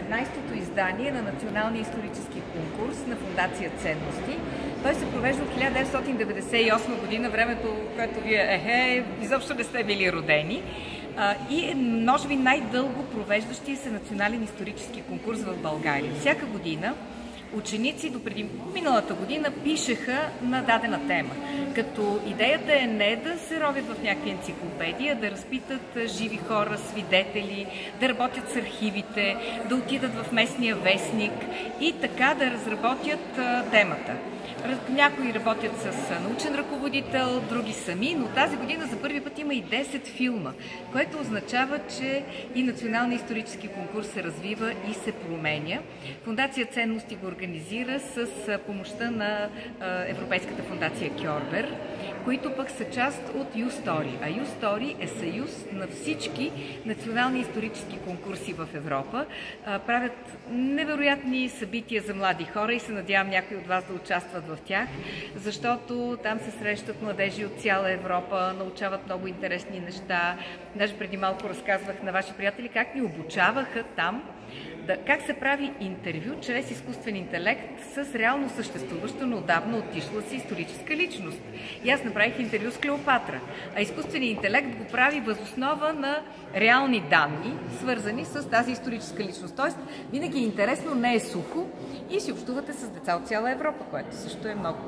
19-то издание на Националния исторически конкурс на Фондация Ценности. Той се провежда от 1998 година, времето, в което вие изобщо не сте били родени. И е, може би, най-дълго провеждащия се национален исторически конкурс в България. Всяка година ученици допреди миналата година пишеха на дадена тема. Като идеята е не да се ровят в някакви енциклопедии, а да разпитат живи хора, свидетели, да работят с архивите, да отидат в местния вестник и така да разработят темата. Някои работят с научен ръководител, други сами, но тази година за първи път има и 10 филма, което означава, че и Националният исторически конкурс се развива и се променя. Фондация Ценности го организира с помощта на Европейската фондация Кьорбер, които пък са част от YouStory. А YouStory е съюз на всички национални исторически конкурси в Европа. Правят невероятни събития за млади хора и се надявам някои от вас да участват в тях, защото там се срещат младежи от цяла Европа, научават много интересни неща. Даже преди малко разказвах на ваши приятели как ни обучаваха там как се прави интервю чрез изкуствен интелект с реално съществуваща, но отдавна отишла си историческа личност. И аз направих интервю с Клеопатра, а изкуственият интелект го прави въз основа на реални данни, свързани с тази историческа личност. Тоест, винаги е интересно, не е сухо и си общувате с деца от цяла Европа, което също е много